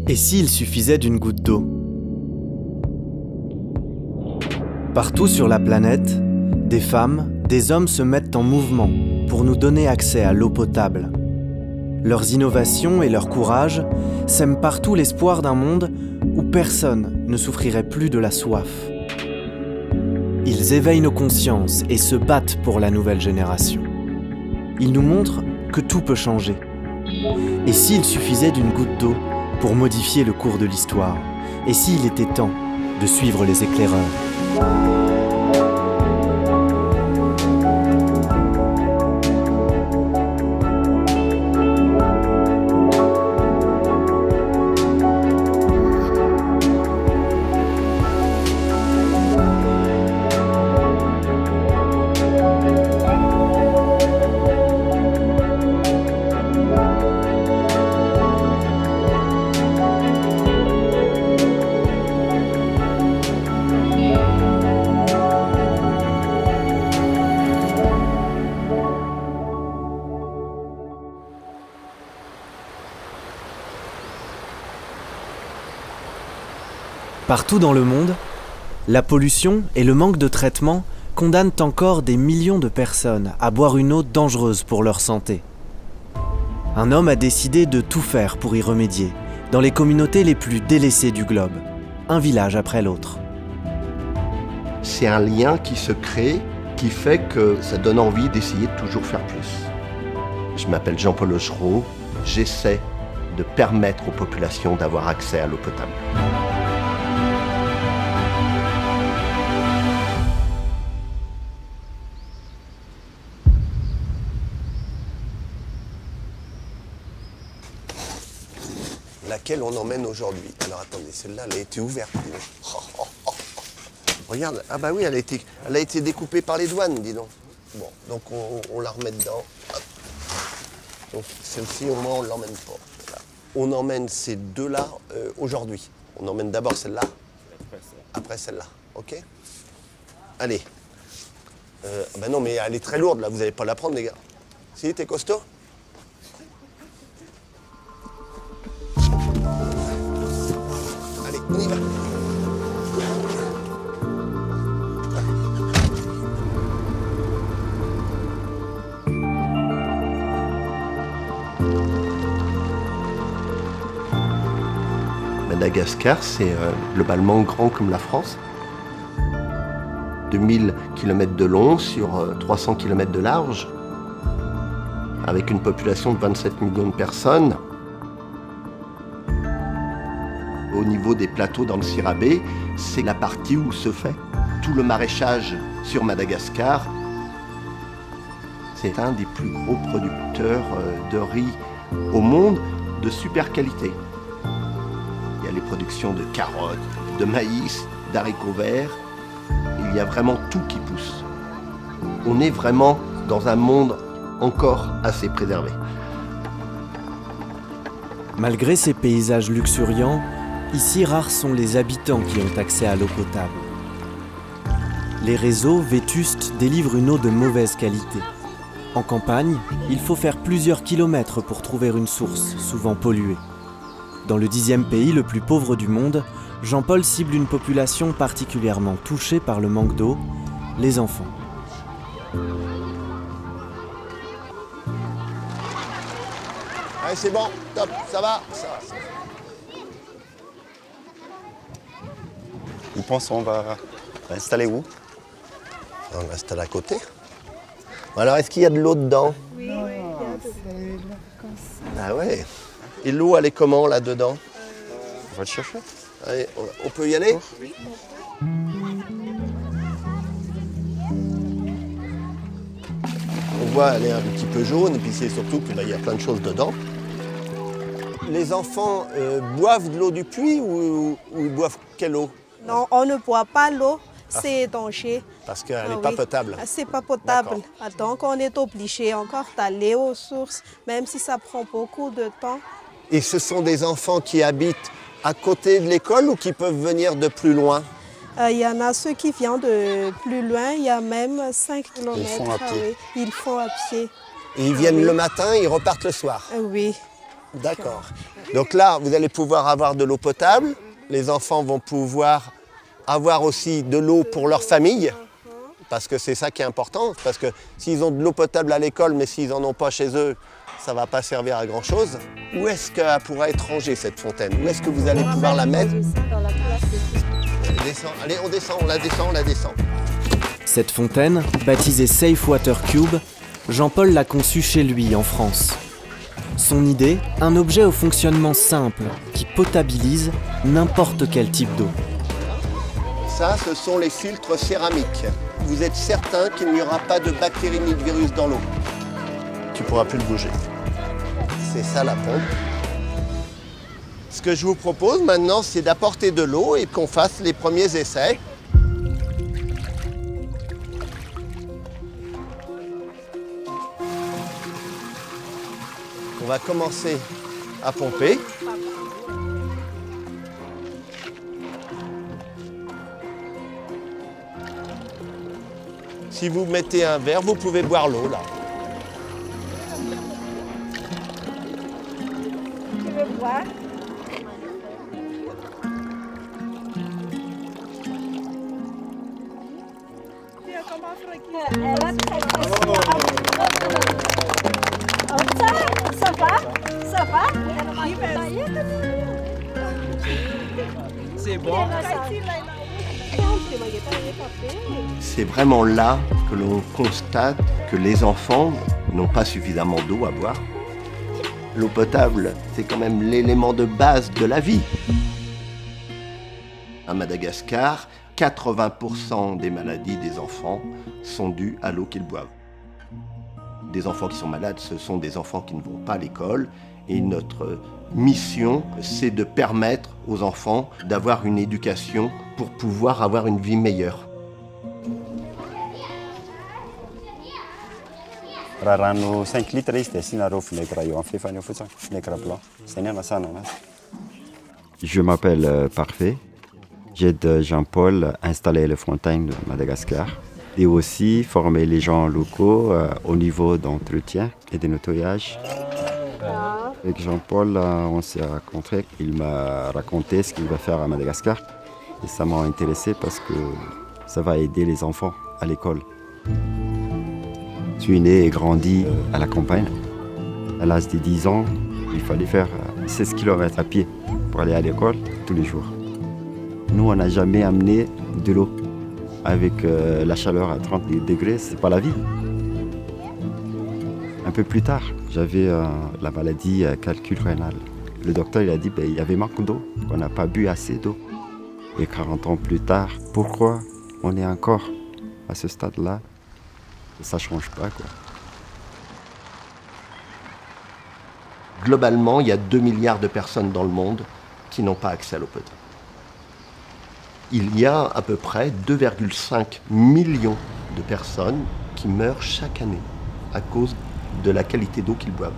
Et s'il suffisait d'une goutte d'eau? Partout sur la planète, des femmes, des hommes se mettent en mouvement pour nous donner accès à l'eau potable. Leurs innovations et leur courage sèment partout l'espoir d'un monde où personne ne souffrirait plus de la soif. Ils éveillent nos consciences et se battent pour la nouvelle génération. Ils nous montrent que tout peut changer. Et s'il suffisait d'une goutte d'eau pour modifier le cours de l'histoire? Et s'il était temps de suivre les éclaireurs? Partout dans le monde, la pollution et le manque de traitement condamnent encore des millions de personnes à boire une eau dangereuse pour leur santé. Un homme a décidé de tout faire pour y remédier, dans les communautés les plus délaissées du globe, un village après l'autre. C'est un lien qui se crée, qui fait que ça donne envie d'essayer de toujours faire plus. Je m'appelle Jean-Paul Augereau, j'essaie de permettre aux populations d'avoir accès à l'eau potable. Laquelle on emmène aujourd'hui? Alors attendez, celle-là, elle a été ouverte. Oh, oh, oh. Regarde, ah bah oui, elle a été découpée par les douanes, dis donc. Bon, donc on la remet dedans. Hop. Donc celle-ci, au moins, on ne l'emmène pas. Voilà. On emmène ces deux-là aujourd'hui. On emmène d'abord celle-là, après celle-là, ok? Allez. Bah non, mais elle est très lourde, là, vous n'allez pas la prendre, les gars. Si, t'es costaud? Allez, on y va. Madagascar, c'est globalement grand comme la France. 2000 km de long sur 300 km de large, avec une population de 27 millions de personnes. Au niveau des plateaux dans le Sirabé, c'est la partie où se fait tout le maraîchage sur Madagascar. C'est un des plus gros producteurs de riz au monde de super qualité. Il y a les productions de carottes, de maïs, d'haricots verts. Il y a vraiment tout qui pousse. On est vraiment dans un monde encore assez préservé. Malgré ces paysages luxuriants, ici rares sont les habitants qui ont accès à l'eau potable. Les réseaux vétustes délivrent une eau de mauvaise qualité. En campagne, il faut faire plusieurs kilomètres pour trouver une source, souvent polluée. Dans le 10e pays le plus pauvre du monde, Jean-Paul cible une population particulièrement touchée par le manque d'eau, les enfants. Allez, c'est bon, top, ça va. Vous pensez qu'on va installer où? On l'installe à côté. Alors, est-ce qu'il y a de l'eau dedans? Oui, il y a de l'eau comme ça. Ah ouais. Et l'eau, elle est comment là-dedans? On va le chercher. Allez, on peut y aller? Oui. On voit, elle est un petit peu jaune, et puis c'est surtout qu'il y a plein de choses dedans. Les enfants boivent de l'eau du puits ou ils boivent quelle eau? Non, on ne boit pas l'eau, c'est danger. Parce qu'elle n'est pas potable. C'est pas potable. Donc on est obligé encore d'aller aux sources, même si ça prend beaucoup de temps. Et ce sont des enfants qui habitent à côté de l'école ou qui peuvent venir de plus loin? Il y en a ceux qui viennent de plus loin, il y a même 5 km. Ils font à pied. Oui, ils font à pied. Et ils viennent le matin, ils repartent le soir. Oui. D'accord. Donc là, vous allez pouvoir avoir de l'eau potable. Les enfants vont pouvoir avoir aussi de l'eau pour leur famille. Parce que c'est ça qui est important. Parce que s'ils ont de l'eau potable à l'école, mais s'ils n'en ont pas chez eux, ça ne va pas servir à grand-chose. Où est-ce qu'elle pourra être rangée, cette fontaine? Où est-ce que vous allez pouvoir la mettre? Descend. Allez, on descend, on la descend, on la descend. Cette fontaine, baptisée Safe Water Cube, Jean-Paul l'a conçue chez lui, en France. Son idée, un objet au fonctionnement simple, qui potabilise n'importe quel type d'eau. Ça, ce sont les filtres céramiques. Vous êtes certain qu'il n'y aura pas de bactéries ni de virus dans l'eau. Tu pourras plus le bouger. C'est ça la pompe. Ce que je vous propose maintenant, c'est d'apporter de l'eau et qu'on fasse les premiers essais. On va commencer à pomper. Si vous mettez un verre, vous pouvez boire l'eau là. Tu veux boire? Ça va? Ça va? C'est bon. C'est vraiment là que l'on constate que les enfants n'ont pas suffisamment d'eau à boire. L'eau potable, c'est quand même l'élément de base de la vie. À Madagascar, 80% des maladies des enfants sont dues à l'eau qu'ils boivent. Des enfants qui sont malades, ce sont des enfants qui ne vont pas à l'école. Et notre mission, c'est de permettre aux enfants d'avoir une éducation pour pouvoir avoir une vie meilleure. Rano 5 litres izy dia asiana rovinaigra eo amin'ny fefany eo fotsiny, vinaigre blanc. Zay ny hanasana anazy. Je m'appelle Parfait. J'aide Jean-Paul à installer les fontaines de Madagascar et aussi former les gens locaux au niveau d'entretien et de nettoyage. Avec Jean-Paul, on s'est rencontrés. Il m'a raconté ce qu'il va faire à Madagascar et ça m'a intéressé parce que ça va aider les enfants à l'école. Je suis né et grandi à la campagne. À l'âge de 10 ans, il fallait faire 16 km à pied pour aller à l'école tous les jours. Nous, on n'a jamais amené de l'eau. Avec la chaleur à 30 degrés, c'est pas la vie. Un peu plus tard, j'avais la maladie calcul rénal. Le docteur il a dit qu'il y avait manque d'eau, qu'on n'a pas bu assez d'eau. Et 40 ans plus tard, pourquoi on est encore à ce stade-là? Ça ne change pas, quoi. Globalement, il y a 2 milliards de personnes dans le monde qui n'ont pas accès à l'eau potable. Il y a à peu près 2,5 millions de personnes qui meurent chaque année à cause de la qualité d'eau qu'ils boivent.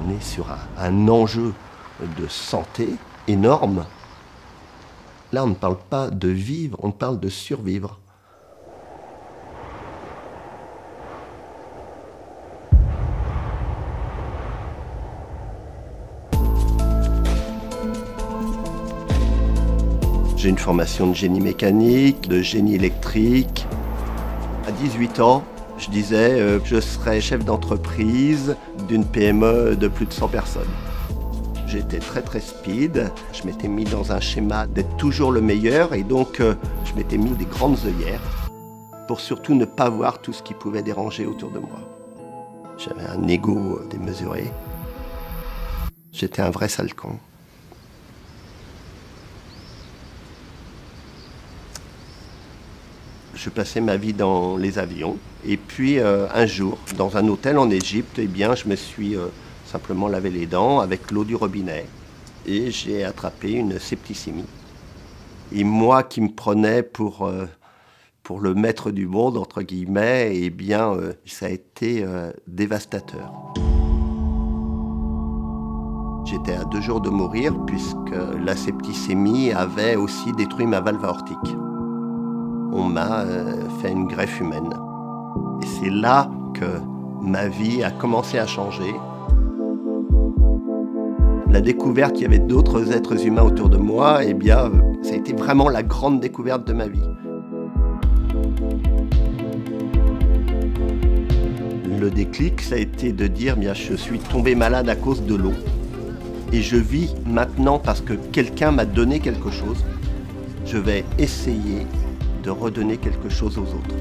On est sur un enjeu de santé énorme. Là, on ne parle pas de vivre, on parle de survivre. J'ai une formation de génie mécanique, de génie électrique. À 18 ans, je disais je serais chef d'entreprise d'une PME de plus de 100 personnes. J'étais très speed, je m'étais mis dans un schéma d'être toujours le meilleur et donc je m'étais mis des grandes œillères pour surtout ne pas voir tout ce qui pouvait déranger autour de moi. J'avais un ego démesuré. J'étais un vrai sale con. Je passais ma vie dans les avions. Et puis un jour, dans un hôtel en Égypte, eh bien, je me suis simplement lavé les dents avec l'eau du robinet. Et j'ai attrapé une septicémie. Et moi qui me prenais pour le maître du monde, entre guillemets, eh bien, ça a été dévastateur. J'étais à 2 jours de mourir puisque la septicémie avait aussi détruit ma valve aortique. On m'a fait une greffe humaine. Et c'est là que ma vie a commencé à changer. La découverte qu'il y avait d'autres êtres humains autour de moi, eh bien, ça a été vraiment la grande découverte de ma vie. Le déclic, ça a été de dire, bien, je suis tombé malade à cause de l'eau. Et je vis maintenant parce que quelqu'un m'a donné quelque chose. Je vais essayer de redonner quelque chose aux autres.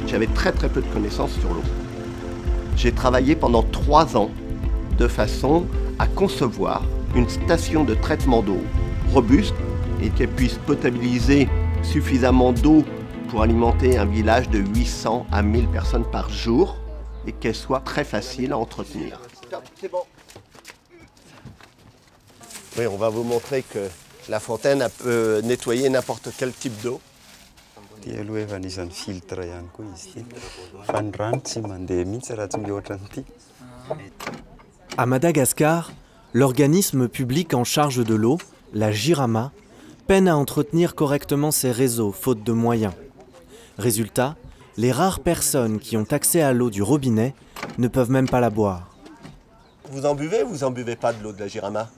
J'avais très peu de connaissances sur l'eau. J'ai travaillé pendant 3 ans de façon à concevoir une station de traitement d'eau robuste et qu'elle puisse potabiliser suffisamment d'eau pour alimenter un village de 800 à 1000 personnes par jour et qu'elle soit très facile à entretenir. C'est bon. Oui, on va vous montrer que la fontaine peut nettoyer n'importe quel type d'eau. À Madagascar, l'organisme public en charge de l'eau, la JIRAMA, peine à entretenir correctement ses réseaux faute de moyens. Résultat, les rares personnes qui ont accès à l'eau du robinet ne peuvent même pas la boire. Vous en buvez ou vous en buvez pas de l'eau de la JIRAMA?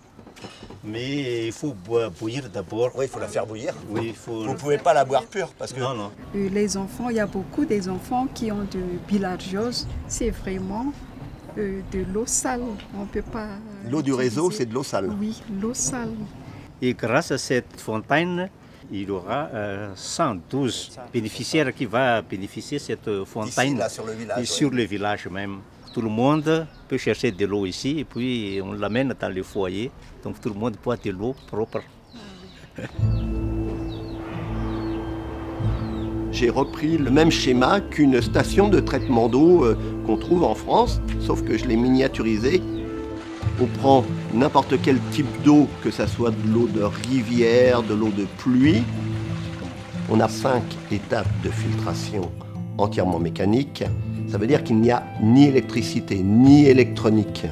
Mais il faut bouillir d'abord. Oui, il faut la faire bouillir. Oui, il faut... Vous ne pouvez pas la boire pure parce que... Non. Les enfants, il y a beaucoup des enfants qui ont de bilharziose. C'est vraiment de l'eau sale. On peut pas... L'eau du réseau, c'est de l'eau sale. Oui, l'eau sale. Et grâce à cette fontaine, il y aura 112 bénéficiaires qui vont bénéficier de cette fontaine. Ici, là, sur le village. Et sur le village même. Tout le monde peut chercher de l'eau ici et puis on l'amène dans le foyer. Donc tout le monde boit de l'eau propre. J'ai repris le même schéma qu'une station de traitement d'eau qu'on trouve en France, sauf que je l'ai miniaturisé. On prend n'importe quel type d'eau, que ce soit de l'eau de rivière, de l'eau de pluie. On a 5 étapes de filtration entièrement mécaniques. Ça veut dire qu'il n'y a ni électricité, ni électronique.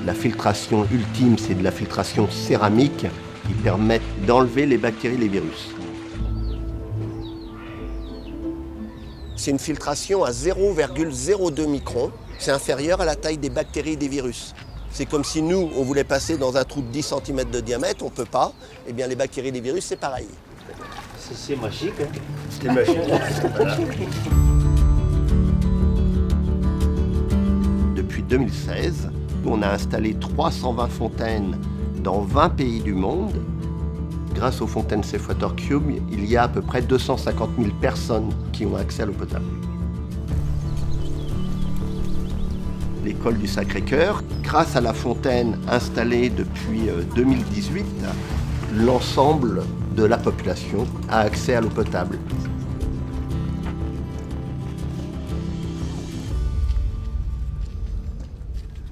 La filtration ultime, c'est de la filtration céramique qui permet d'enlever les bactéries et les virus. C'est une filtration à 0,02 microns. C'est inférieur à la taille des bactéries et des virus. C'est comme si nous, on voulait passer dans un trou de 10 cm de diamètre, on ne peut pas. Eh bien, les bactéries et les virus, c'est pareil. C'est magique. Hein? C'est magique. Voilà. Depuis 2016, on a installé 320 fontaines dans 20 pays du monde. Grâce aux fontaines Safe Water Cube, il y a à peu près 250 000 personnes qui ont accès à l'eau potable. L'école du Sacré-Cœur, grâce à la fontaine installée depuis 2018, l'ensemble de la population a accès à l'eau potable.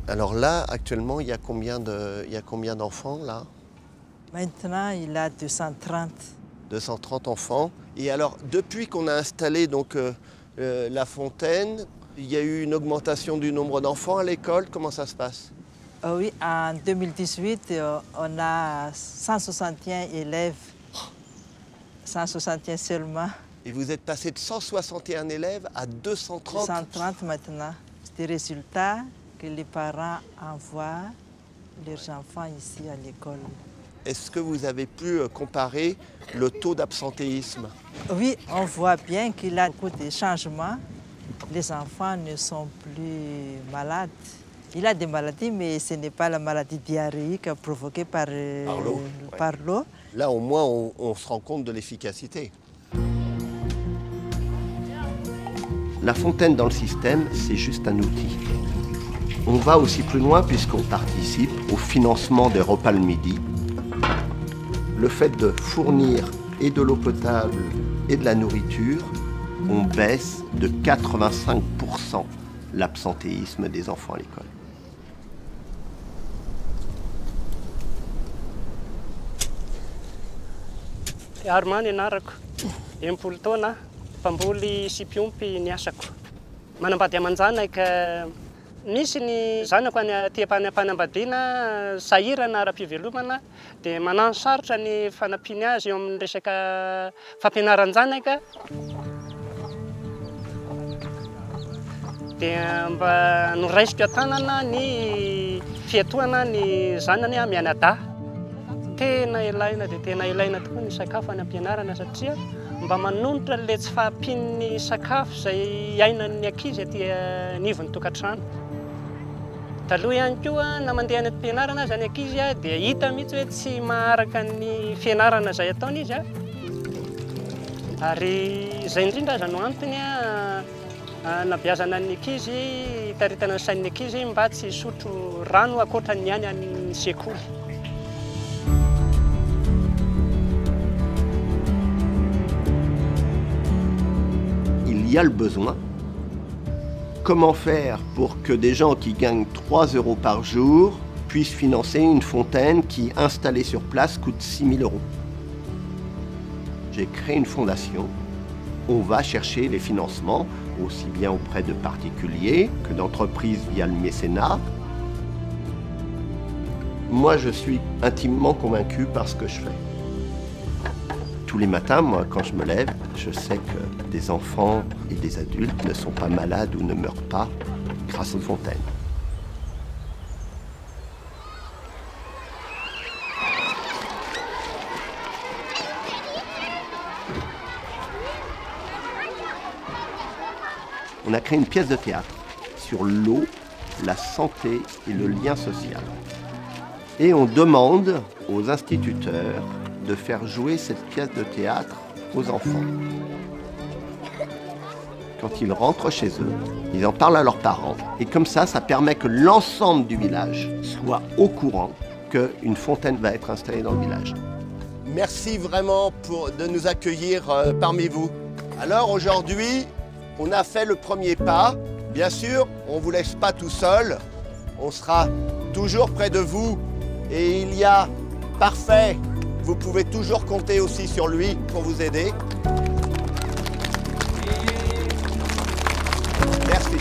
Alors là, actuellement, il y a combien d'enfants là? Maintenant, il a 230. 230 enfants. Et alors, depuis qu'on a installé donc, la fontaine, il y a eu une augmentation du nombre d'enfants à l'école. Comment ça se passe? Oui, en 2018, on a 161 élèves. 161 seulement. Et vous êtes passé de 161 élèves à 230? 230 maintenant. C'est des résultats que les parents envoient leurs enfants ici à l'école. Est-ce que vous avez pu comparer le taux d'absentéisme? Oui, on voit bien qu'il y a beaucoup de changements. Les enfants ne sont plus malades. Il a des maladies, mais ce n'est pas la maladie diarrhéique provoquée par l'eau. Là, au moins, on se rend compte de l'efficacité. La fontaine dans le système, c'est juste un outil. On va aussi plus loin puisqu'on participe au financement des repas le midi. Le fait de fournir et de l'eau potable et de la nourriture, on baisse de 85% l'absentéisme des enfants à l'école. Armany anarako, empolo taona, mpamboly sipiompy ny asako. Manambady aman-janaka, misy ny zanako any aty ampanambadiana, sahirana ara-pivelomana, dia manano sarotra ny fanampiany azy eo amin'ny resaka fampianaran-janaka. dia mba noraisiko tanana ny fiatoana ny zanany mianadahy. Tena ilaina dia tena ilaina tokoa ny sakafo any am-pianarana satria mba manonotra le tsy fahampian'ny sakafo izay iainan'ny ankizy aty anivon'ny tokantrano. Taloha ihany koa na mandeha any am-pianarana zany ankizy dia hita mihitsy hoe tsy maharaka ny fianarana izay ataony izy. Ary izay indrindra aza no antony nabeazana ny ankizy, hitaritana ny sain'ny ankizy mba tsy hisotro rano ankoatra ny any amin'ny sekoly. Il y a le besoin. Comment faire pour que des gens qui gagnent 3 € par jour puissent financer une fontaine qui, installée sur place, coûte 6 000 €? J'ai créé une fondation. On va chercher les financements, aussi bien auprès de particuliers que d'entreprises via le mécénat. Moi, je suis intimement convaincu par ce que je fais. Tous les matins, moi, quand je me lève, je sais que des enfants et des adultes ne sont pas malades ou ne meurent pas grâce aux fontaines. On a créé une pièce de théâtre sur l'eau, la santé et le lien social. Et on demande aux instituteurs de faire jouer cette pièce de théâtre aux enfants. Quand ils rentrent chez eux, ils en parlent à leurs parents. Et comme ça, ça permet que l'ensemble du village soit au courant qu'une fontaine va être installée dans le village. Merci vraiment de nous accueillir parmi vous. Alors aujourd'hui, on a fait le premier pas. Bien sûr, on ne vous laisse pas tout seul. On sera toujours près de vous. Et il y a Parfait. Vous pouvez toujours compter aussi sur lui pour vous aider. Merci.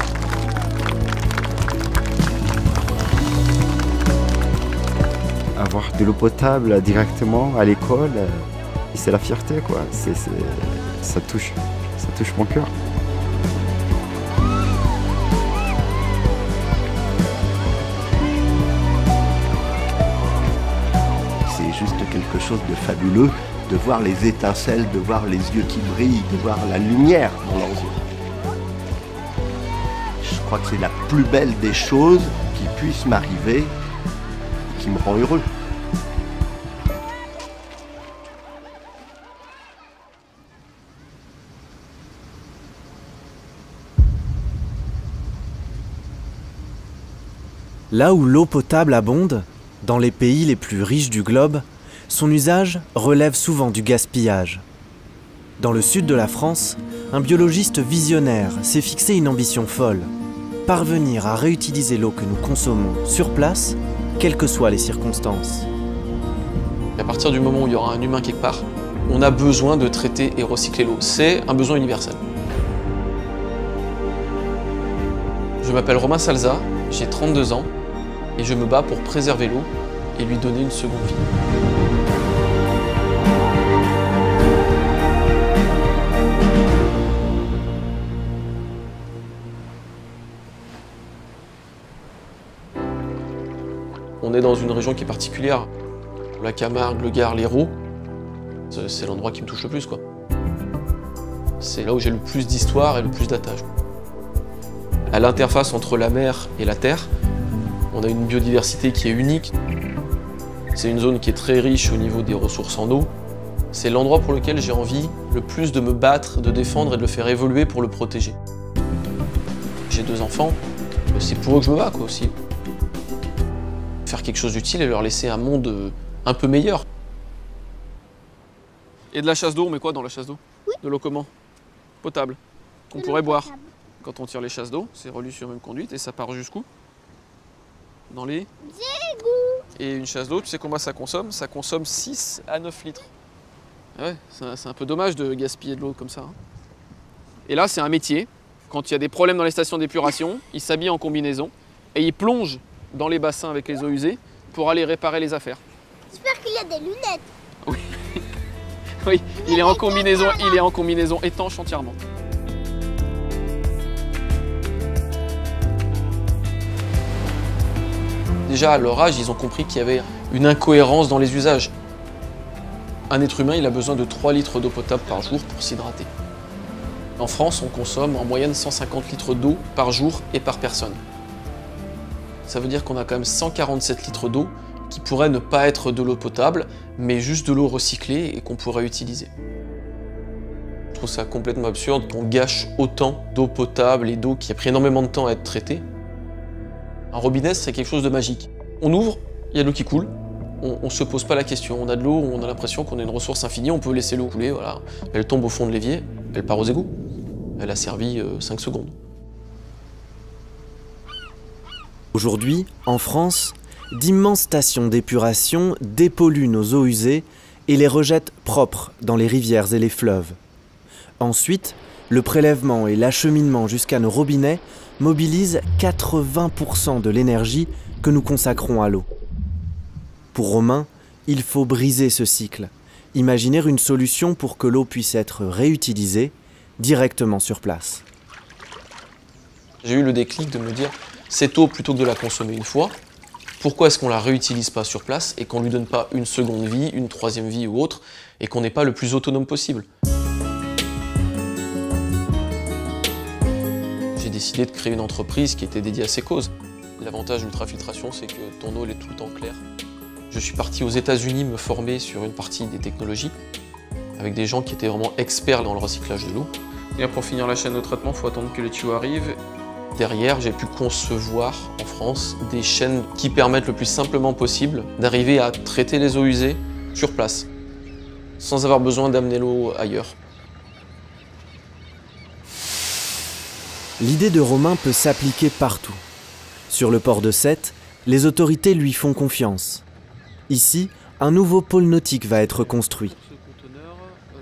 Avoir de l'eau potable directement à l'école, c'est la fierté, quoi. Ça touche mon cœur. Quelque chose de fabuleux, de voir les étincelles, de voir les yeux qui brillent, de voir la lumière dans leurs yeux. Je crois que c'est la plus belle des choses qui puisse m'arriver et qui me rend heureux. Là où l'eau potable abonde, dans les pays les plus riches du globe, son usage relève souvent du gaspillage. Dans le sud de la France, un biologiste visionnaire s'est fixé une ambition folle. Parvenir à réutiliser l'eau que nous consommons sur place, quelles que soient les circonstances. À partir du moment où il y aura un humain quelque part, on a besoin de traiter et recycler l'eau. C'est un besoin universel. Je m'appelle Romain Salza, j'ai 32 ans et je me bats pour préserver l'eau et lui donner une seconde vie. On est dans une région qui est particulière. La Camargue, le Gard, l'Hérault, c'est l'endroit qui me touche le plus, quoi. C'est là où j'ai le plus d'histoire et le plus d'attache. À l'interface entre la mer et la terre, on a une biodiversité qui est unique. C'est une zone qui est très riche au niveau des ressources en eau. C'est l'endroit pour lequel j'ai envie le plus de me battre, de défendre et de le faire évoluer pour le protéger. J'ai 2 enfants, c'est pour eux que je me bats, quoi, aussi. Faire quelque chose d'utile et leur laisser un monde un peu meilleur. Et de la chasse d'eau, on met quoi dans la chasse d'eau? Oui. De l'eau comment? Potable, qu'on pourrait boire. Quand on tire les chasses d'eau, c'est relié sur une même conduite et ça part jusqu'où? Dans les égouts. Et une chasse d'eau, tu sais combien ça consomme? Ça consomme 6 à 9 litres. Ouais, c'est un peu dommage de gaspiller de l'eau comme ça. Hein. Et là, c'est un métier. Quand il y a des problèmes dans les stations d'épuration, ils s'habillent en combinaison et ils plongent dans les bassins avec les eaux usées pour aller réparer les affaires. J'espère qu'il y a des lunettes. Oui, oui, il est en combinaison étanche entièrement. Déjà à leur âge, ils ont compris qu'il y avait une incohérence dans les usages. Un être humain, il a besoin de 3 litres d'eau potable par jour pour s'hydrater. En France, on consomme en moyenne 150 litres d'eau par jour et par personne. Ça veut dire qu'on a quand même 147 litres d'eau qui pourraient ne pas être de l'eau potable, mais juste de l'eau recyclée et qu'on pourrait utiliser. Je trouve ça complètement absurde qu'on gâche autant d'eau potable et d'eau qui a pris énormément de temps à être traitée. Un robinet, c'est quelque chose de magique. On ouvre, il y a de l'eau qui coule, on ne se pose pas la question. On a de l'eau, on a l'impression qu'on a une ressource infinie, on peut laisser l'eau couler, voilà. Elle tombe au fond de l'évier, elle part aux égouts. Elle a servi 5 secondes. Aujourd'hui, en France, d'immenses stations d'épuration dépolluent nos eaux usées et les rejettent propres dans les rivières et les fleuves. Ensuite, le prélèvement et l'acheminement jusqu'à nos robinets mobilisent 80% de l'énergie que nous consacrons à l'eau. Pour Romain, il faut briser ce cycle, imaginer une solution pour que l'eau puisse être réutilisée directement sur place. J'ai eu le déclic de me dire, cette eau, plutôt que de la consommer une fois, pourquoi est-ce qu'on ne la réutilise pas sur place et qu'on ne lui donne pas une seconde vie, une troisième vie ou autre, et qu'on n'est pas le plus autonome possible? J'ai décidé de créer une entreprise qui était dédiée à ces causes. L'avantage d'ultrafiltration, c'est que ton eau elle est tout le temps claire. Je suis parti aux États-Unis me former sur une partie des technologies, avec des gens qui étaient vraiment experts dans le recyclage de l'eau. Et pour finir la chaîne de traitement, il faut attendre que les tuyaux arrivent. Derrière, j'ai pu concevoir en France des chaînes qui permettent le plus simplement possible d'arriver à traiter les eaux usées sur place, sans avoir besoin d'amener l'eau ailleurs. L'idée de Romain peut s'appliquer partout. Sur le port de Sète, les autorités lui font confiance. Ici, un nouveau pôle nautique va être construit.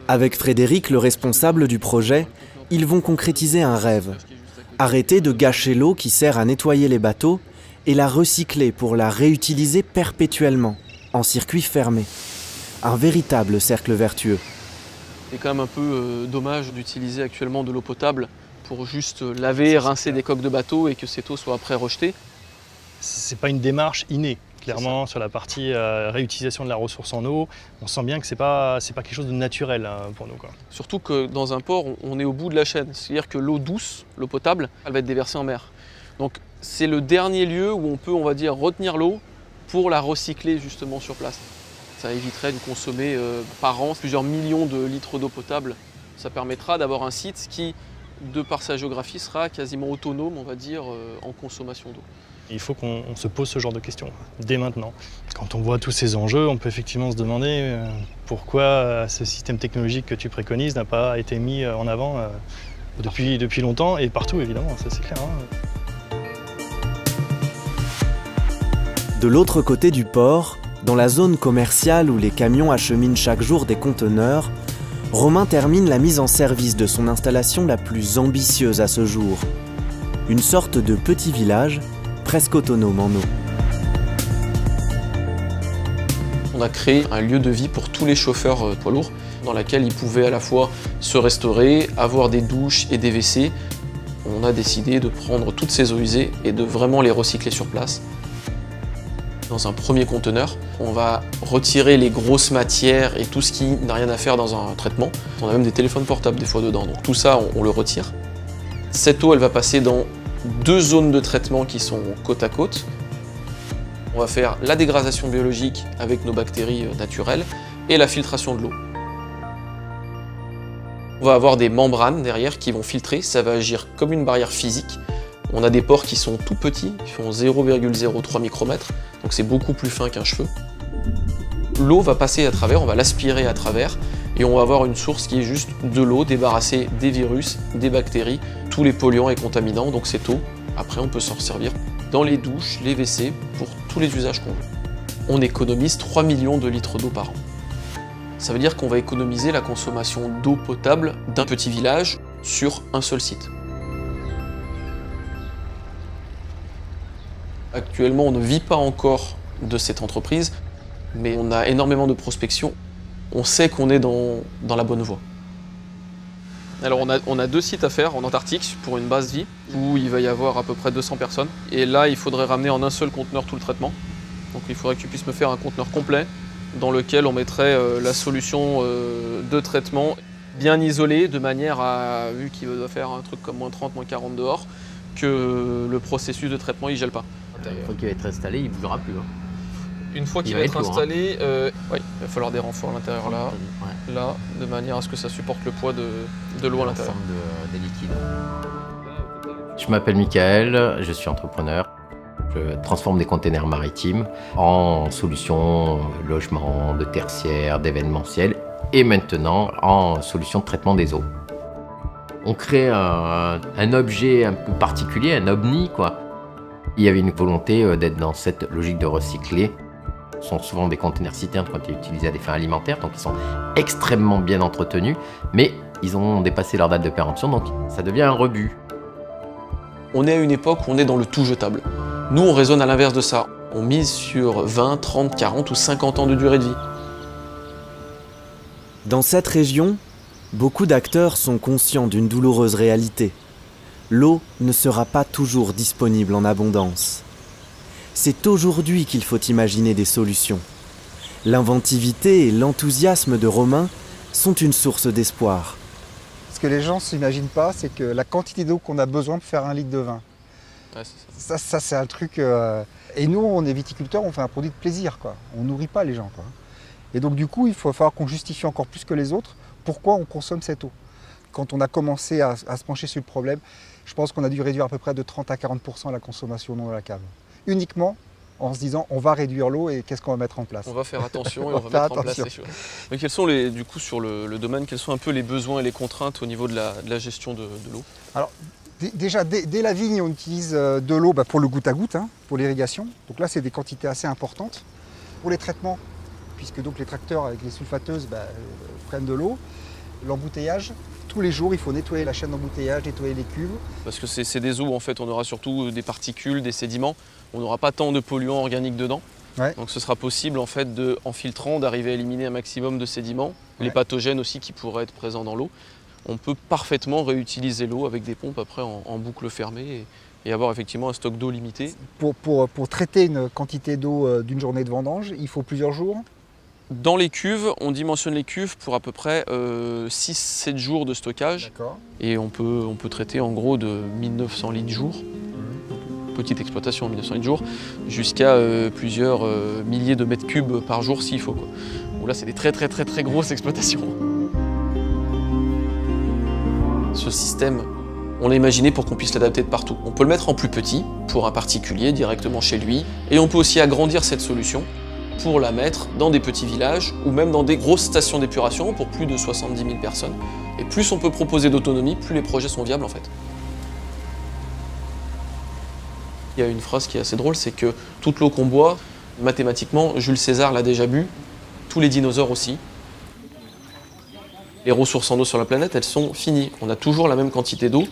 Avec Frédéric, le responsable du projet, ils vont concrétiser un rêve. Arrêter de gâcher l'eau qui sert à nettoyer les bateaux et la recycler pour la réutiliser perpétuellement, en circuit fermé. Un véritable cercle vertueux. C'est quand même un peu dommage d'utiliser actuellement de l'eau potable pour juste laver, rincer des coques de bateau et que cette eau soit après rejetée. C'est pas une démarche innée. Clairement, sur la partie réutilisation de la ressource en eau, on sent bien que c'est pas quelque chose de naturel pour nous, quoi. Surtout que dans un port, on est au bout de la chaîne. C'est-à-dire que l'eau douce, l'eau potable, elle va être déversée en mer. Donc c'est le dernier lieu où on peut, on va dire, retenir l'eau pour la recycler justement sur place. Ça éviterait de consommer par an plusieurs millions de litres d'eau potable. Ça permettra d'avoir un site qui, de par sa géographie, sera quasiment autonome, on va dire, en consommation d'eau. Il faut qu'on se pose ce genre de questions, dès maintenant. Quand on voit tous ces enjeux, on peut effectivement se demander pourquoi ce système technologique que tu préconises n'a pas été mis en avant depuis longtemps et partout, évidemment, ça c'est clair. De l'autre côté du port, dans la zone commerciale où les camions acheminent chaque jour des conteneurs, Romain termine la mise en service de son installation la plus ambitieuse à ce jour. Une sorte de petit village presque autonome en eau. On a créé un lieu de vie pour tous les chauffeurs poids lourds, dans lequel ils pouvaient à la fois se restaurer, avoir des douches et des WC. On a décidé de prendre toutes ces eaux usées et de vraiment les recycler sur place. Dans un premier conteneur, on va retirer les grosses matières et tout ce qui n'a rien à faire dans un traitement. On a même des téléphones portables des fois dedans, donc tout ça on le retire. Cette eau elle va passer dans 2 zones de traitement qui sont côte à côte. On va faire la dégradation biologique avec nos bactéries naturelles et la filtration de l'eau. On va avoir des membranes derrière qui vont filtrer, ça va agir comme une barrière physique. On a des pores qui sont tout petits, qui font 0,03 micromètres, donc c'est beaucoup plus fin qu'un cheveu. L'eau va passer à travers, on va l'aspirer à travers, et on va avoir une source qui est juste de l'eau débarrassée des virus, des bactéries, tous les polluants et contaminants. Donc cette eau, après on peut s'en servir dans les douches, les WC, pour tous les usages qu'on veut. On économise 3 millions de litres d'eau par an. Ça veut dire qu'on va économiser la consommation d'eau potable d'un petit village sur un seul site. Actuellement, on ne vit pas encore de cette entreprise, mais on a énormément de prospection. On sait qu'on est dans la bonne voie. Alors on a 2 sites à faire en Antarctique pour une base vie où il va y avoir à peu près 200 personnes. Et là, il faudrait ramener en un seul conteneur tout le traitement. Donc il faudrait que tu puisses me faire un conteneur complet dans lequel on mettrait la solution de traitement bien isolée de manière à, vu qu'il doit faire un truc comme moins 30, moins 40 dehors, que le processus de traitement il gèle pas. Une fois qu'il va être installé, il ne bougera plus. Hein. Une fois qu'il va être installé, oui, il va falloir des renforts à l'intérieur là, là, de manière à ce que ça supporte le poids de l'eau à l'intérieur. Des liquides. Je m'appelle Michael, je suis entrepreneur. Je transforme des containers maritimes en solutions logement, de tertiaire, d'événementiel et maintenant en solutions de traitement des eaux. On crée un objet un peu particulier, un ovni quoi. Il y avait une volonté d'être dans cette logique de recycler. Ce sont souvent des containers citernes quand ils sont utilisés à des fins alimentaires, donc ils sont extrêmement bien entretenus, mais ils ont dépassé leur date de péremption, donc ça devient un rebut. On est à une époque où on est dans le tout jetable. Nous, on raisonne à l'inverse de ça. On mise sur 20, 30, 40 ou 50 ans de durée de vie. Dans cette région, beaucoup d'acteurs sont conscients d'une douloureuse réalité. L'eau ne sera pas toujours disponible en abondance. C'est aujourd'hui qu'il faut imaginer des solutions. L'inventivité et l'enthousiasme de Romain sont une source d'espoir. Ce que les gens ne s'imaginent pas, c'est que la quantité d'eau qu'on a besoin pour faire 1 litre de vin. Ouais, ça c'est un truc... Et nous, on est viticulteurs, on fait un produit de plaisir, quoi. On ne nourrit pas les gens, quoi. Et donc du coup, il faut falloir qu'on justifie encore plus que les autres pourquoi on consomme cette eau. Quand on a commencé à se pencher sur le problème, je pense qu'on a dû réduire à peu près de 30 à 40% la consommation d'eau dans la cave. Uniquement en se disant on va réduire l'eau et qu'est-ce qu'on va mettre en place. On va faire attention et on va mettre en place les choses. Mais quels sont du coup sur le domaine, quels sont un peu les besoins et les contraintes au niveau de la gestion de l'eau? Alors déjà dès la vigne on utilise de l'eau pour le goutte à goutte, hein, pour l'irrigation. Donc là c'est des quantités assez importantes. Pour les traitements, puisque donc les tracteurs avec les sulfateuses prennent de l'eau, l'embouteillage, tous les jours il faut nettoyer la chaîne d'embouteillage, nettoyer les cuves. Parce que c'est des eaux en fait, on aura surtout des particules, des sédiments. On n'aura pas tant de polluants organiques dedans. Ouais. Donc ce sera possible en fait en filtrant d'arriver à éliminer un maximum de sédiments, les pathogènes aussi qui pourraient être présents dans l'eau. On peut parfaitement réutiliser l'eau avec des pompes après en boucle fermée et avoir effectivement un stock d'eau limité. Pour traiter une quantité d'eau d'une journée de vendange, il faut plusieurs jours? Dans les cuves, on dimensionne les cuves pour à peu près 6-7 jours de stockage. Et on peut traiter en gros de 1900 litres jour. Petite exploitation, 1900 litres jour, jusqu'à plusieurs milliers de mètres cubes par jour s'il faut. Bon, là, c'est des très grosses exploitations. Ce système, on l'a imaginé pour qu'on puisse l'adapter de partout. On peut le mettre en plus petit, pour un particulier, directement chez lui. Et on peut aussi agrandir cette solution pour la mettre dans des petits villages ou même dans des grosses stations d'épuration pour plus de 70 000 personnes. Et plus on peut proposer d'autonomie, plus les projets sont viables en fait. Il y a une phrase qui est assez drôle, c'est que toute l'eau qu'on boit, mathématiquement, Jules César l'a déjà bu, tous les dinosaures aussi. Les ressources en eau sur la planète, elles sont finies. On a toujours la même quantité d'eau,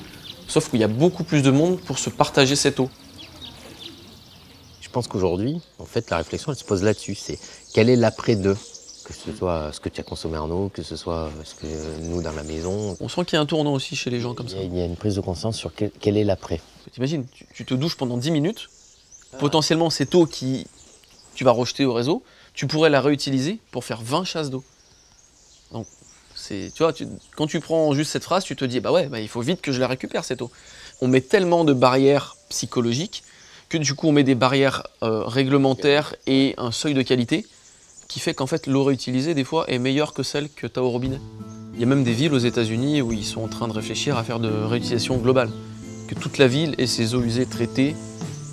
sauf qu'il y a beaucoup plus de monde pour se partager cette eau. Je pense qu'aujourd'hui, en fait, la réflexion, elle se pose là-dessus. C'est quel est l'après d'eux? Que ce soit ce que tu as consommé en eau, que ce soit ce que nous dans la maison. On sent qu'il y a un tournant aussi chez les gens comme ça. Il y a une prise de conscience sur quel est l'après. T'imagines, tu te douches pendant 10 minutes, potentiellement cette eau qui tu vas rejeter au réseau, tu pourrais la réutiliser pour faire 20 chasses d'eau. Donc, tu vois, quand tu prends juste cette phrase, tu te dis, il faut vite que je la récupère cette eau. On met tellement de barrières psychologiques que du coup on met des barrières réglementaires et un seuil de qualité qui fait qu'en fait l'eau réutilisée des fois est meilleure que celle que tu as au robinet. Il y a même des villes aux États-Unis où ils sont en train de réfléchir à faire de réutilisation globale. Que toute la ville ait ses eaux usées traitées,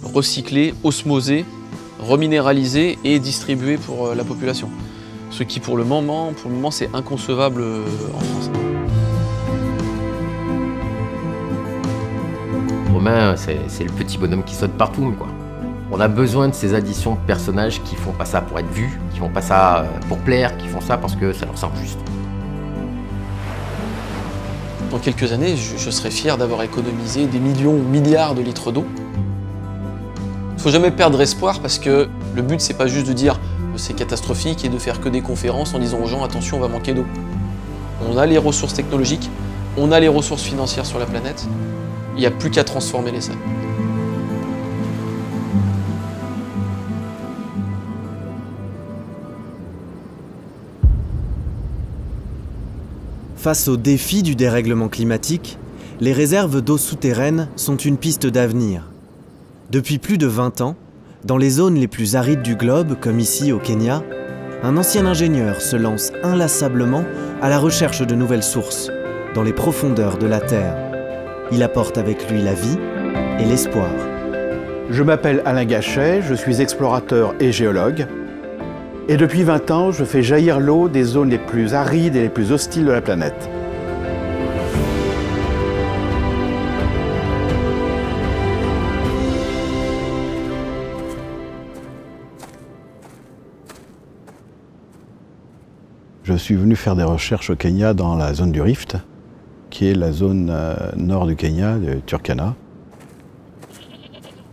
recyclées, osmosées, reminéralisées et distribuées pour la population. Ce qui pour le moment c'est inconcevable en France. Romain, c'est le petit bonhomme qui saute partout, quoi. On a besoin de ces additions de personnages qui font pas ça pour être vus, qui font pas ça pour plaire, qui font ça parce que ça leur semble juste. Dans quelques années, je serai fier d'avoir économisé des millions ou milliards de litres d'eau. Il ne faut jamais perdre espoir parce que le but, c'est pas juste de dire c'est catastrophique et de faire que des conférences en disant aux gens attention, on va manquer d'eau. On a les ressources technologiques, On a les ressources financières sur la planète, il n'y a plus qu'à transformer les salles. Face au défi du dérèglement climatique, les réserves d'eau souterraines sont une piste d'avenir. Depuis plus de 20 ans, dans les zones les plus arides du globe, comme ici au Kenya, un ancien ingénieur se lance inlassablement à la recherche de nouvelles sources, dans les profondeurs de la Terre. Il apporte avec lui la vie et l'espoir. Je m'appelle Alain Gachet, je suis explorateur et géologue. Et depuis 20 ans, je fais jaillir l'eau des zones les plus arides et les plus hostiles de la planète. Je suis venu faire des recherches au Kenya dans la zone du Rift, qui est la zone nord du Kenya, de Turkana.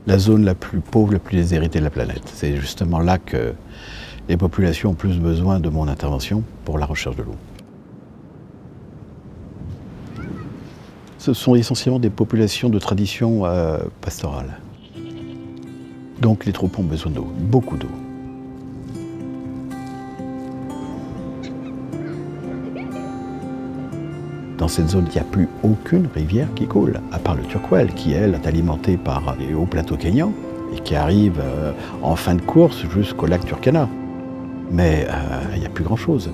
La zone la plus pauvre, la plus déshéritée de la planète. C'est justement là que les populations ont plus besoin de mon intervention pour la recherche de l'eau. Ce sont essentiellement des populations de tradition pastorale. Donc les troupeaux ont besoin d'eau, beaucoup d'eau. Dans cette zone, il n'y a plus aucune rivière qui coule, à part le Turkwel, qui, elle, est alimentée par les hauts plateaux kenyans et qui arrive en fin de course jusqu'au lac Turkana. Mais il n'y a plus grand-chose.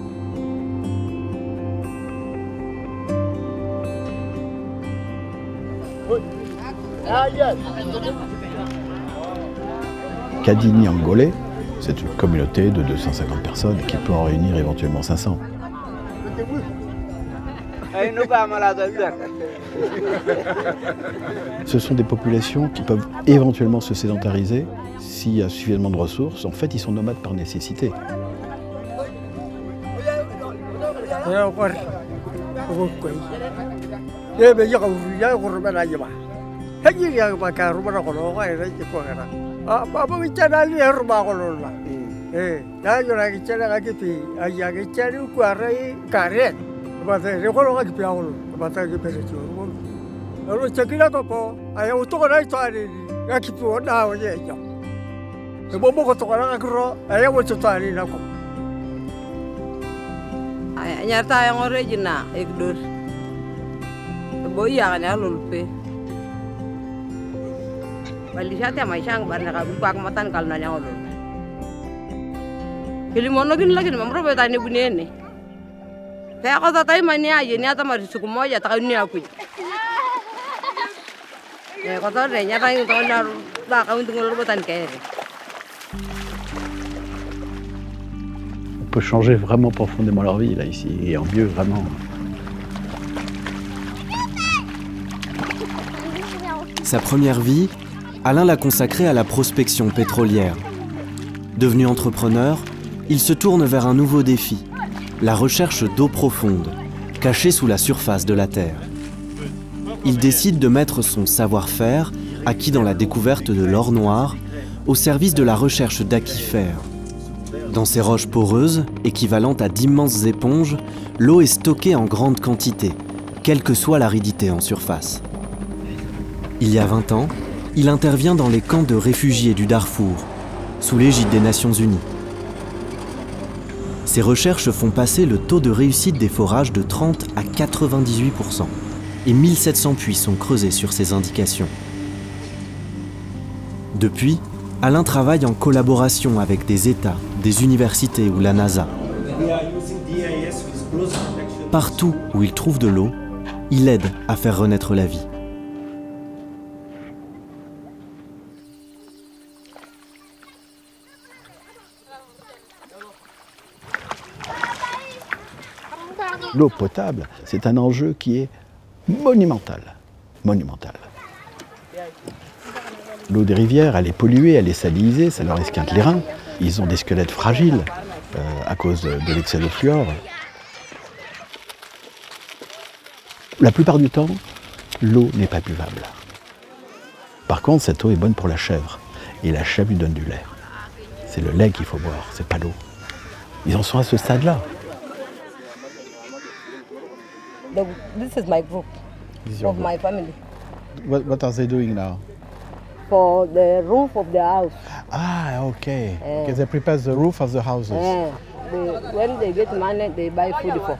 Kadini Angolais, c'est une communauté de 250 personnes qui peut en réunir éventuellement 500. Ce sont des populations qui peuvent éventuellement se sédentariser s'il y a suffisamment de ressources. En fait, ils sont nomades par nécessité. On peut changer vraiment profondément leur vie là ici, et en mieux vraiment. Sa première vie, Alain l'a consacrée à la prospection pétrolière. Devenu entrepreneur, il se tourne vers un nouveau défi, la recherche d'eau profonde, cachée sous la surface de la Terre. Il décide de mettre son savoir-faire, acquis dans la découverte de l'or noir, au service de la recherche d'aquifères. Dans ces roches poreuses, équivalentes à d'immenses éponges, l'eau est stockée en grande quantité, quelle que soit l'aridité en surface. Il y a 20 ans, il intervient dans les camps de réfugiés du Darfour, sous l'égide des Nations Unies. Ces recherches font passer le taux de réussite des forages de 30 à 98%, et 1700 puits sont creusés sur ces indications. Depuis, Alain travaille en collaboration avec des États, des universités ou la NASA. Partout où il trouve de l'eau, il aide à faire renaître la vie. L'eau potable, c'est un enjeu qui est monumental. Monumental. L'eau des rivières, elle est polluée, elle est salinisée, ça leur esquinte les reins. Ils ont des squelettes fragiles à cause de l'excès de fluor. La plupart du temps, l'eau n'est pas buvable. Par contre, cette eau est bonne pour la chèvre. Et la chèvre lui donne du lait. C'est le lait qu'il faut boire, c'est pas l'eau. Ils en sont à ce stade-là. This is my group of my family. What are they doing now? For the roof of the house. Ah, okay. Okay, they prepare the roof of the houses. When they get money, they buy food for.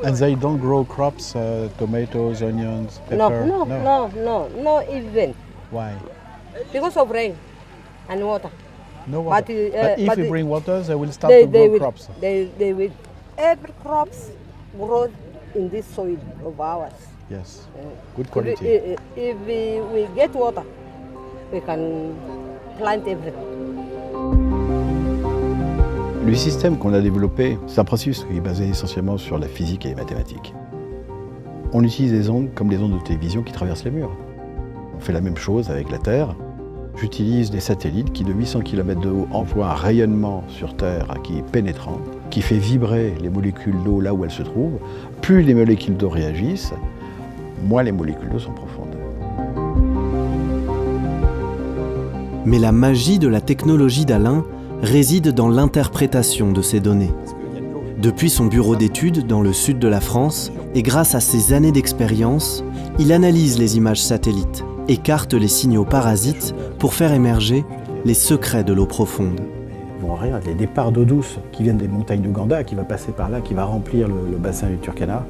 And they don't grow crops, tomatoes, onions, pepper? No even. Why? Because of rain and water. No water. But if we bring water, they will start to grow crops. They will. Every crops grow in this soil of ours. Yes, good quality. If we get water, we can plant everything. Le système qu'on a développé, c'est un processus qui est basé essentiellement sur la physique et les mathématiques. On utilise des ondes comme les ondes de télévision qui traversent les murs. On fait la même chose avec la Terre. J'utilise des satellites qui, de 800 km de haut, envoient un rayonnement sur Terre qui est pénétrant, qui fait vibrer les molécules d'eau là où elles se trouvent. Plus les molécules d'eau réagissent, moins les molécules d'eau sont profondes. Mais la magie de la technologie d'Alain réside dans l'interprétation de ces données. Depuis son bureau d'études dans le sud de la France, et grâce à ses années d'expérience, il analyse les images satellites, écarte les signaux parasites pour faire émerger les secrets de l'eau profonde. Bon, regarde, les départs d'eau douce qui viennent des montagnes d'Ouganda, qui va passer par là, qui va remplir le bassin du Turkana,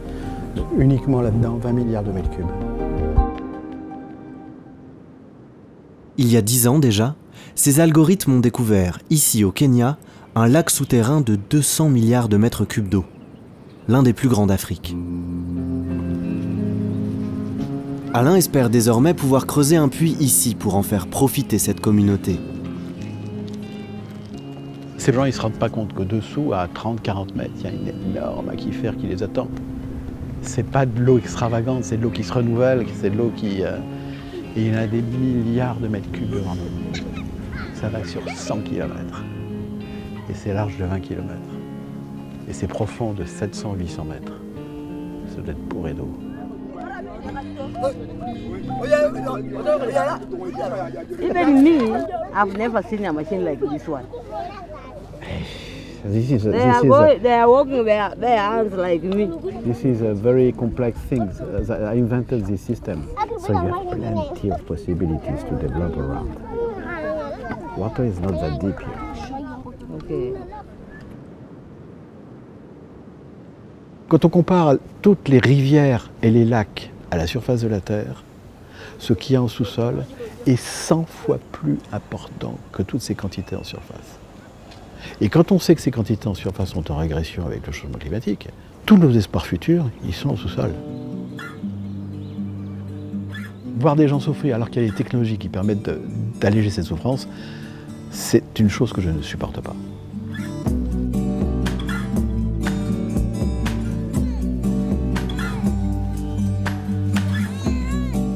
uniquement là-dedans, 20 milliards de mètres cubes. Il y a 10 ans déjà, ces algorithmes ont découvert, ici au Kenya, un lac souterrain de 200 milliards de mètres cubes d'eau, l'un des plus grands d'Afrique. Alain espère désormais pouvoir creuser un puits ici pour en faire profiter cette communauté. Ces gens, ils ne se rendent pas compte qu'au-dessous, à 30-40 mètres, il y a une énorme aquifère qui les attend. C'est pas de l'eau extravagante, c'est de l'eau qui se renouvelle, c'est de l'eau qui... Et il y en a des milliards de mètres cubes devant nous. Ça va sur 100 km. Et c'est large de 20 km. Et c'est profond de 700-800 mètres. Ça doit être bourré d'eau. Even me, I've never seen a machine like this one. They are working their hands like me. This is a very complex thing. I invented this system. So you have plenty of possibilities to develop around. Water is not that deep here. Okay. Quand on compare toutes les rivières et les lacs à la surface de la Terre, ce qu'il y a en sous-sol est 100 fois plus important que toutes ces quantités en surface. Et quand on sait que ces quantités en surface sont en régression avec le changement climatique, tous nos espoirs futurs, ils sont au sous-sol. Voir des gens souffrir alors qu'il y a des technologies qui permettent d'alléger cette souffrance, c'est une chose que je ne supporte pas.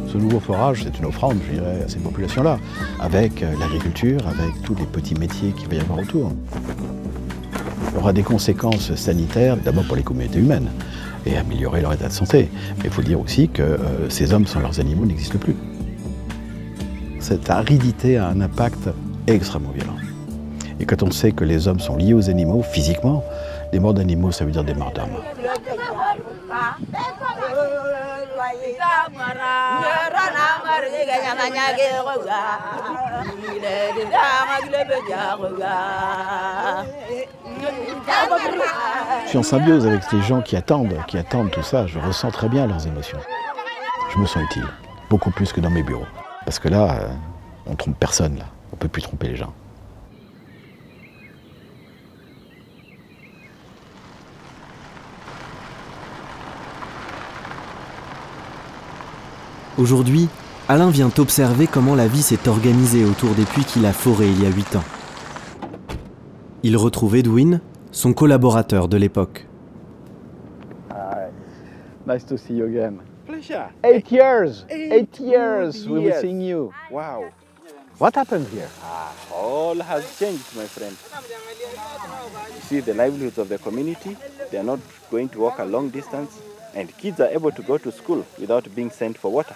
Ce nouveau forage, c'est une offrande, je dirais, à ces populations-là, avec l'agriculture, avec tous les petits métiers qu'il va y avoir autour. Il y aura des conséquences sanitaires, d'abord pour les communautés humaines, et améliorer leur état de santé. Mais il faut dire aussi que ces hommes sans leurs animaux n'existent plus. Cette aridité a un impact extrêmement violent. Et quand on sait que les hommes sont liés aux animaux physiquement, des morts d'animaux, ça veut dire des morts d'hommes. Je suis en symbiose avec les gens qui attendent tout ça. Je ressens très bien leurs émotions. Je me sens utile, beaucoup plus que dans mes bureaux. Parce que là, on trompe personne, là. On ne peut plus tromper les gens. Aujourd'hui, Alain vient observer comment la vie s'est organisée autour des puits qu'il a forés il y a 8 ans. Il retrouve Edwin, son collaborateur de l'époque. Hi. Nice to see you again. Pleasure. 8 years. 8 years we were seeing you. Wow. What happened here? All has changed, my friend. You see the livelihoods of the community, they are not going to walk a long distance, and kids are able to go to school without being sent for water.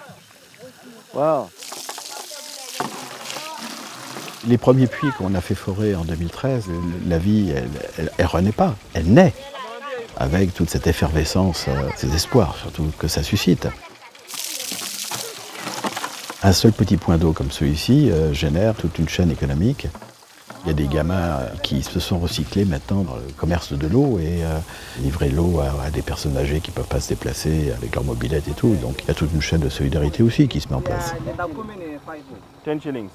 Wow. Les premiers puits qu'on a fait forer en 2013, la vie, elle renaît pas, elle naît. avec toute cette effervescence, ces espoirs surtout que ça suscite. Un seul petit point d'eau comme celui-ci génère toute une chaîne économique. Il y a des gamins qui se sont recyclés maintenant dans le commerce de l'eau et livrer l'eau à des personnes âgées qui ne peuvent pas se déplacer avec leur mobilette et tout. Donc il y a toute une chaîne de solidarité aussi qui se met en place. 10 shillings.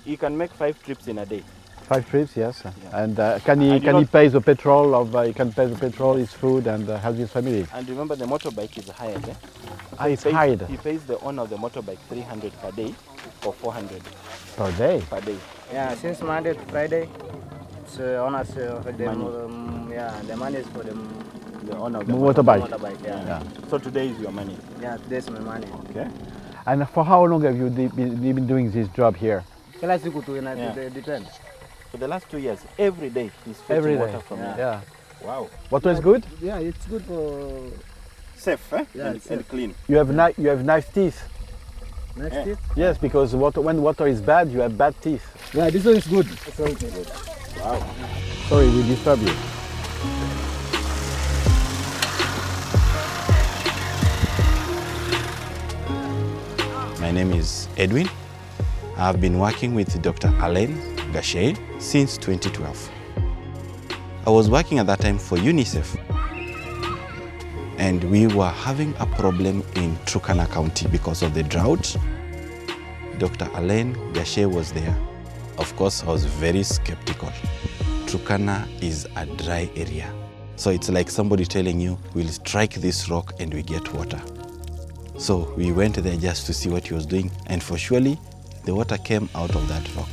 You can make 5 trips in a day. 5 trips, yes. And can he pay the petrol he can pay the petrol, his food, and help his family? And remember, the motorbike is hired. Eh? Ah, it's hired. He pays the owner of the motorbike 300 per day or 400 per day. Per day. Yeah, since Monday to Friday, it's owners of the money. The money is for the owner of the motorbike. Yeah. So today is your money. Yeah, today's my money. Okay. And for how long have you been doing this job here? Depends. For the last 2 years, every day he's fetching water from here. Yeah. Wow. Water is good? Yeah, it's good for safe, eh? Yeah, and clean. You have nice teeth. Nice teeth? Yes, because when water is bad, you have bad teeth. Yeah, this one is good. Wow. Sorry, we disturb you. My name is Edwin. I've been working with Dr. Alain Gachet since 2012. I was working at that time for UNICEF, and we were having a problem in Turkana County because of the drought. Dr. Alain Gachet was there. Of course, I was very skeptical. Turkana is a dry area. So it's like somebody telling you, we'll strike this rock and we get water. So we went there just to see what he was doing, and for surely, the water came out of that rock.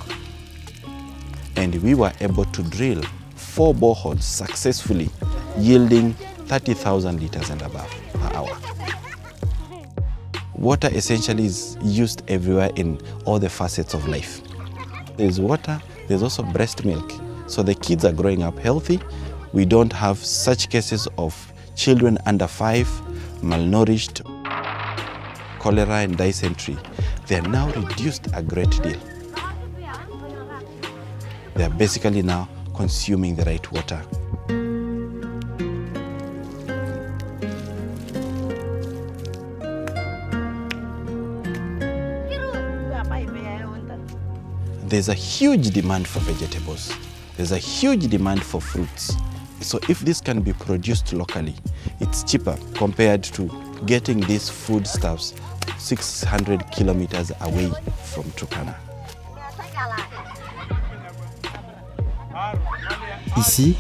And we were able to drill 4 boreholes successfully, yielding 30,000 liters and above per hour. Water essentially is used everywhere in all the facets of life. There's water, there's also breast milk. So the kids are growing up healthy. We don't have such cases of children under 5, malnourished, cholera and dysentery. They are now reduced a great deal. They are basically now consuming the right water. There's a huge demand for vegetables. There's a huge demand for fruits. So if this can be produced locally, it's cheaper compared to getting these foodstuffs 600 kilometers away from Turkana. Ici,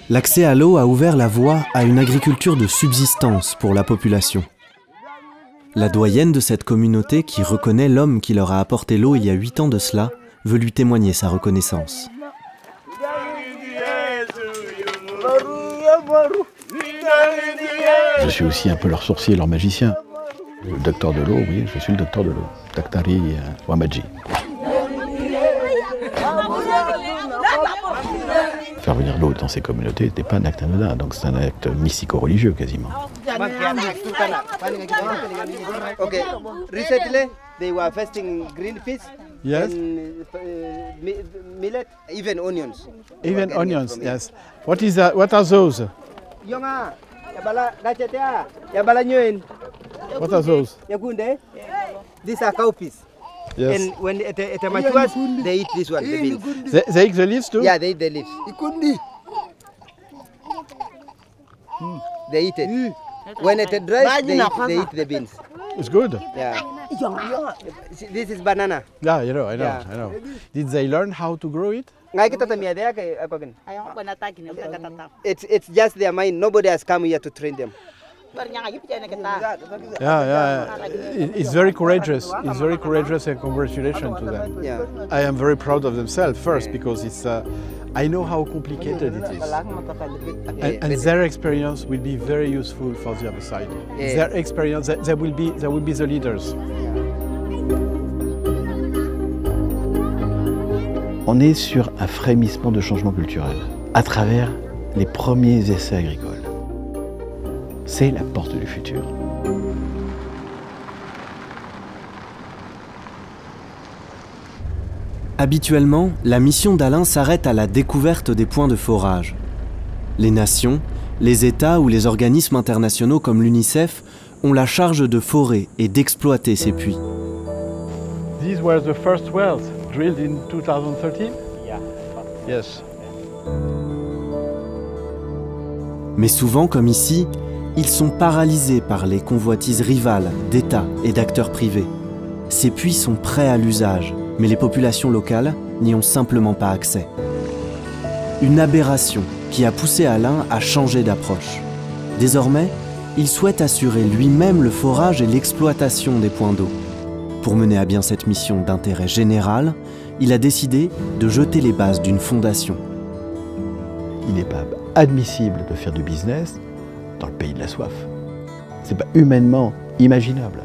l'accès à l'eau a ouvert la voie à une agriculture de subsistance pour la population. La doyenne de cette communauté, qui reconnaît l'homme qui leur a apporté l'eau il y a 8 ans de cela, veut lui témoigner sa reconnaissance. Je suis aussi un peu leur sorcier, leur magicien. Le docteur de l'eau, oui, je suis le docteur de l'eau. Daktari Wamaji. Faire venir l'eau dans ces communautés n'était pas un acte anodin, donc c'est un acte mystico-religieux quasiment. Okay, recently they were fasting green fish. Yes. And millet, even onions. Even onions, yes. What is that? What are those? Yonga, yabala gachetea, yabala nyoen. What are those? Yakunde. These are cowpeas. Yes. And when it matures, they eat this one, the beans. They eat the leaves too? Yeah, they eat the leaves. They eat it. When it dries, they eat the beans. It's good. Yeah. This is banana. Yeah, I know. Did they learn how to grow it? It's just their mind. Nobody has come here to train them. Yeah. It's very courageous. It's very courageous, and congratulations to them. Yeah. I am very proud of themselves first because it's. I know how complicated it is, and their experience will be very useful for the other side. Yeah. Their experience, they will be the leaders. On est sur un frémissement de changement culturel à travers les premiers essais agricoles. C'est la porte du futur. Habituellement, la mission d'Alain s'arrête à la découverte des points de forage. Les nations, les États ou les organismes internationaux comme l'UNICEF ont la charge de forer et d'exploiter ces puits. These were the first wells drilled in 2013? Yeah. Yes. Mais souvent, comme ici, ils sont paralysés par les convoitises rivales d'États et d'acteurs privés. Ces puits sont prêts à l'usage, mais les populations locales n'y ont simplement pas accès. Une aberration qui a poussé Alain à changer d'approche. Désormais, il souhaite assurer lui-même le forage et l'exploitation des points d'eau. Pour mener à bien cette mission d'intérêt général, il a décidé de jeter les bases d'une fondation. Il n'est pas admissible de faire du business dans le pays de la soif. C'est pas humainement imaginable.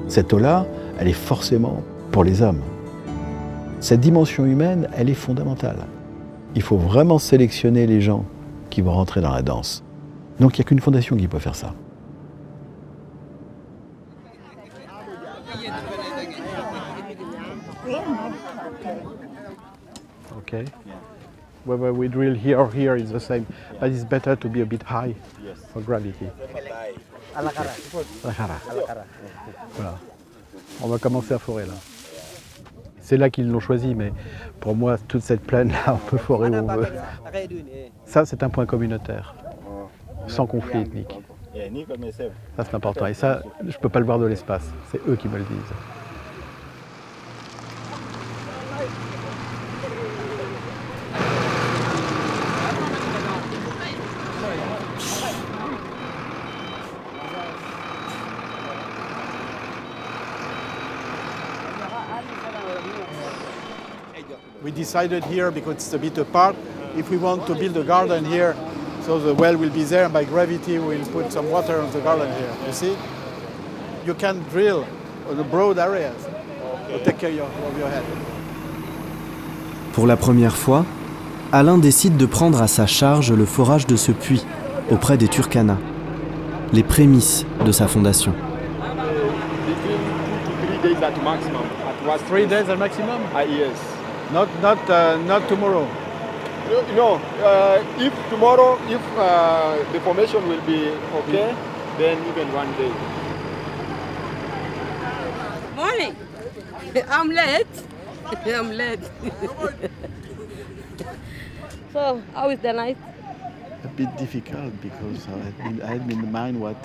Cette eau-là, elle est forcément pour les hommes. Cette dimension humaine, elle est fondamentale. Il faut vraiment sélectionner les gens qui vont rentrer dans la danse. Donc il n'y a qu'une fondation qui peut faire ça. Okay. Whether we drill here or here is the same, but it's better to be a bit high for gravity. Voilà. On va commencer à forer là. C'est là qu'ils l'ont choisi, mais pour moi, toute cette plaine-là, on peut forer où on veut. Ça, c'est un point communautaire, sans conflit ethnique. Ça, c'est important. Et ça, je ne peux pas le voir de l'espace. C'est eux qui me le disent. We decided here, because it's a bit apart, if we want to build a garden here, so the well will be there, and by gravity we'll put some water on the garden here. You see? You can drill on the broad areas, but take care of your head. Pour la première fois, Alain décide de prendre à sa charge le forage de ce puits, auprès des Turkana, les prémices de sa fondation. Between 2 to 3 days at maximum. At 3 days at maximum? Yes. Not tomorrow. No, if tomorrow, if the formation will be okay, then even 1 day. Morning. I'm late. I'm late. So, how is the night? A bit difficult because I had in mind what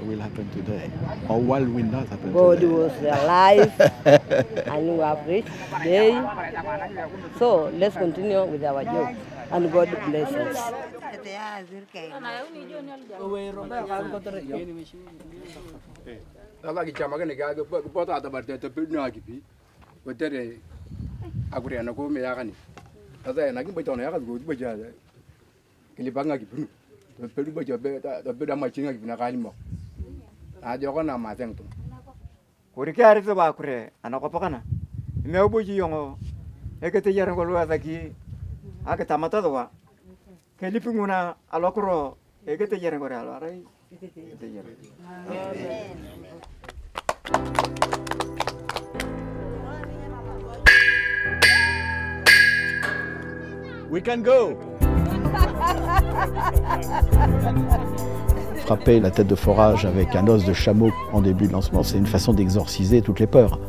will happen today, or what will not happen God today. was alive and we have reached day. So let's continue with our job and God bless us. Kilibanga kipunu pelu bajo be da machinga kipina kalimo a jogo na mateng to kuri kari to ba kure ana ko pakana me obuji yongo ekete yara ko luwa zaki aka tamata do wa kelipinguna alokro ekete yara ko ala rai ekete yara We can go. Frapper la tête de forage avec un os de chameau en début de lancement, c'est une façon d'exorciser toutes les peurs.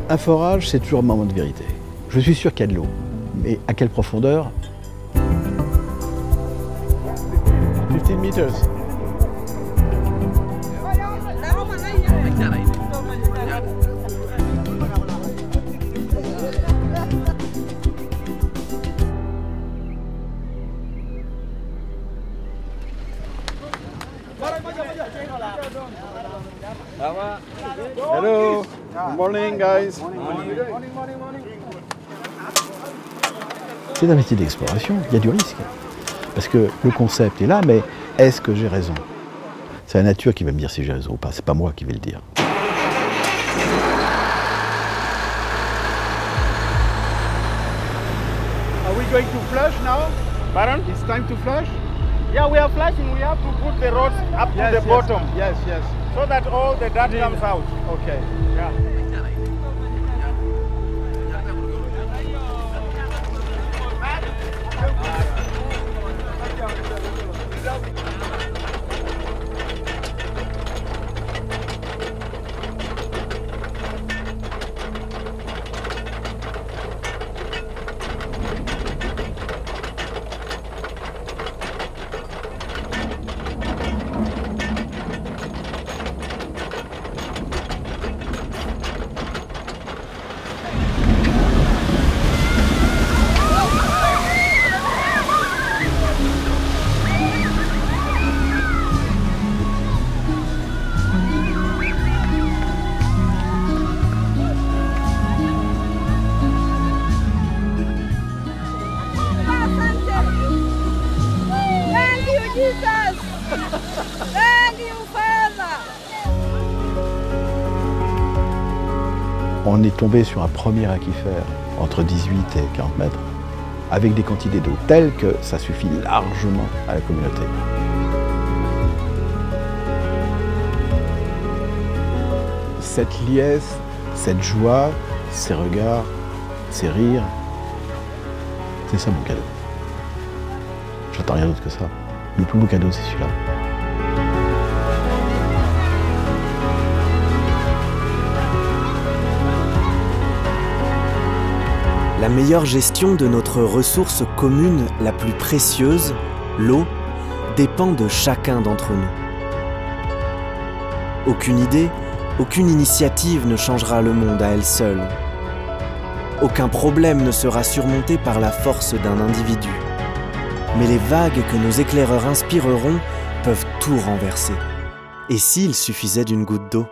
Un forage, c'est toujours un moment de vérité. Je suis sûr qu'il y a de l'eau, mais à quelle profondeur? 15 meters. Hello. Good morning, guys. C'est un métier d'exploration, il y a du risque. Parce que le concept est là, mais est-ce que j'ai raison? C'est la nature qui va me dire si j'ai raison ou pas, c'est pas moi qui vais le dire. Are we going to flush now? Pardon? It's time to flush? Yeah, we are flushing. We have to put the rods up to the bottom. Yes, yes. So that all the dirt comes out. Okay. Yeah. On est tombé sur un premier aquifère entre 18 et 40 mètres, avec des quantités d'eau telles que ça suffit largement à la communauté. Cette liesse, cette joie, ces regards, ces rires, c'est ça mon cadeau. J'attends rien d'autre que ça. Le plus beau cadeau, c'est celui-là. La meilleure gestion de notre ressource commune la plus précieuse, l'eau, dépend de chacun d'entre nous. Aucune idée, aucune initiative ne changera le monde à elle seule. Aucun problème ne sera surmonté par la force d'un individu. Mais les vagues que nos éclaireurs inspireront peuvent tout renverser. Et s'il suffisait d'une goutte d'eau ?